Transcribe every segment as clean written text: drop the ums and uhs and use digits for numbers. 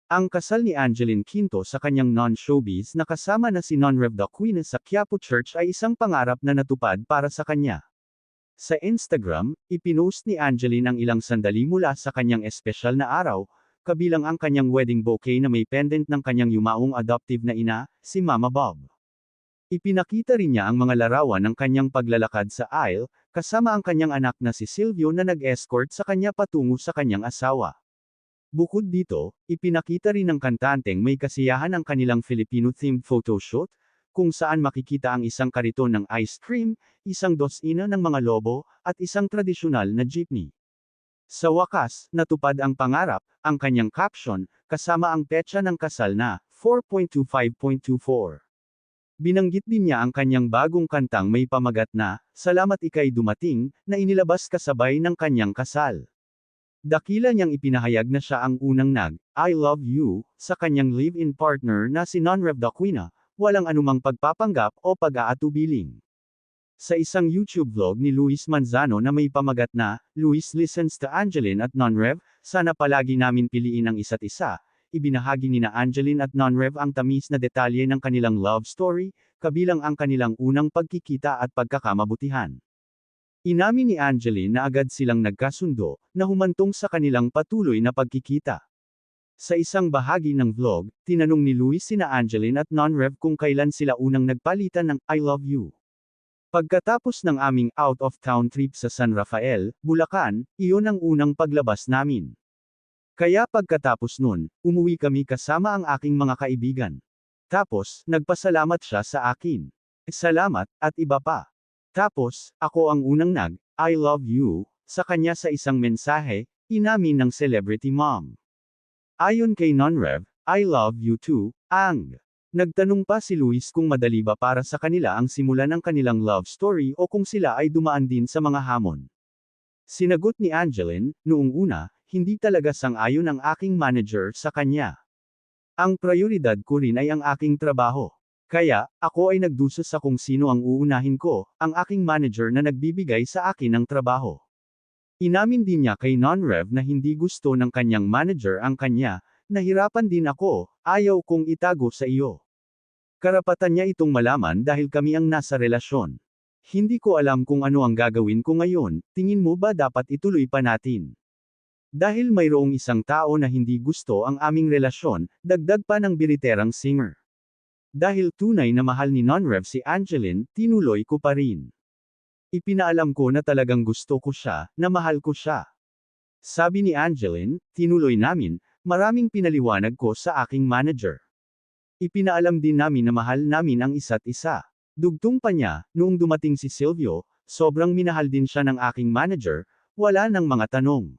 Ang kasal ni Angeline Quinto sa kanyang non-showbiz na kasama na si Non-Rev Daquina sa Quiapo Church ay isang pangarap na natupad para sa kanya. Sa Instagram, ipinost ni Angeline ang ilang sandali mula sa kanyang espesyal na araw, kabilang ang kanyang wedding bouquet na may pendant ng kanyang yumaong adoptive na ina, si Mama Bob. Ipinakita rin niya ang mga larawan ng kanyang paglalakad sa aisle, kasama ang kanyang anak na si Silvio na nag-escort sa kanya patungo sa kanyang asawa. Bukod dito, ipinakita rin ng kantanteng may kasiyahan ang kanilang Filipino-themed photoshoot, kung saan makikita ang isang kariton ng ice cream, isang dosina ng mga lobo, at isang tradisyonal na jeepney. Sa wakas, natupad ang pangarap, ang kanyang caption, kasama ang petsa ng kasal na 4.25.24. Binanggit din niya ang kanyang bagong kantang may pamagat na, "Salamat ika'y dumating," na inilabas kasabay ng kanyang kasal. Dakila niyang ipinahayag na siya ang unang nag-I love you sa kanyang live-in partner na si Non-Rev Daquina, walang anumang pagpapanggap o pag-aatubiling. Sa isang YouTube vlog ni Luis Manzano na may pamagat na, "Luis listens to Angeline at Non-Rev, sana palagi namin piliin ang isa't isa," ibinahagi nina Angeline at Non-Rev ang tamis na detalye ng kanilang love story, kabilang ang kanilang unang pagkikita at pagkakamabutihan. Inamin ni Angeline na agad silang nagkasundo, na humantong sa kanilang patuloy na pagkikita. Sa isang bahagi ng vlog, tinanong ni Luis sina Angeline at Non-Rev kung kailan sila unang nagpalitan ng "I love you." Pagkatapos ng aming out-of-town trip sa San Rafael, Bulacan, iyon ang unang paglabas namin. Kaya pagkatapos nun, umuwi kami kasama ang aking mga kaibigan. Tapos, nagpasalamat siya sa akin. Salamat, at iba pa. Tapos, ako ang unang nag-I love you sa kanya sa isang mensahe, inamin ng celebrity mom. Ayon kay Non-Rev, "I love you too, Ang." Nagtanong pa si Luis kung madali ba para sa kanila ang simulan ng kanilang love story o kung sila ay dumaan din sa mga hamon. Sinagot ni Angeline, "Noong una, hindi talaga sang-ayon ang aking manager sa kanya. Ang prioridad ko rin ay ang aking trabaho. Kaya, ako ay nagdusa sa kung sino ang uunahin ko, ang aking manager na nagbibigay sa akin ng trabaho." Inamin din niya kay Non-Rev na hindi gusto ng kanyang manager ang kanya, "Nahirapan din ako, ayaw kong itago sa iyo. Karapatan niya itong malaman dahil kami ang nasa relasyon. Hindi ko alam kung ano ang gagawin ko ngayon, tingin mo ba dapat ituloy pa natin? Dahil mayroong isang tao na hindi gusto ang aming relasyon," dagdag pa ng biriterang singer. Dahil tunay na mahal ni Non-Rev si Angeline, tinuloy ko pa rin. "Ipinaalam ko na talagang gusto ko siya, na mahal ko siya." Sabi ni Angeline, tinuloy namin, "Maraming pinaliwanag ko sa aking manager. Ipinaalam din namin na mahal namin ang isa't isa." Dugtong pa niya, "Noong dumating si Silvio, sobrang minahal din siya ng aking manager, wala nang mga tanong."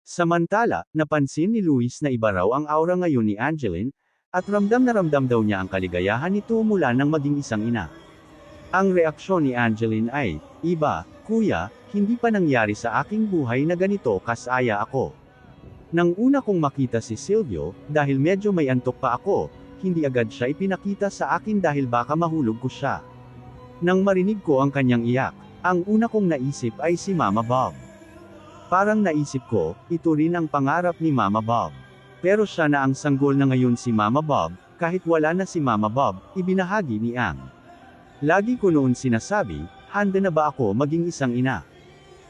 Samantala, napansin ni Luis na iba raw ang aura ngayon ni Angeline, at ramdam na ramdam daw niya ang kaligayahan nito mula nang maging isang ina. Ang reaksyon ni Angeline ay, "Iba, kuya, hindi pa nangyari sa aking buhay na ganito kasaya ako. Nang una kong makita si Silvio, dahil medyo may antok pa ako, hindi agad siya ipinakita sa akin dahil baka mahulog ko siya. Nang marinig ko ang kanyang iyak, ang una kong naisip ay si Mama Bob. Parang naisip ko, ito rin ang pangarap ni Mama Bob. Pero siya na ang sanggol na ngayon si Mama Bob, kahit wala na si Mama Bob," ibinahagi ni Ang. "Lagi ko noon sinasabi, handa na ba ako maging isang ina?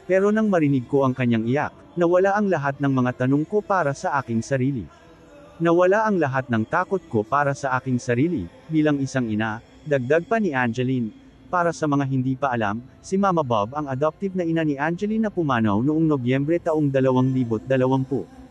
Pero nang marinig ko ang kanyang iyak, nawala ang lahat ng mga tanong ko para sa aking sarili. Nawala ang lahat ng takot ko para sa aking sarili, bilang isang ina," dagdag pa ni Angeline. Para sa mga hindi pa alam, si Mama Bob ang adoptive na ina ni Angeline na pumanaw noong Nobyembre taong 2020.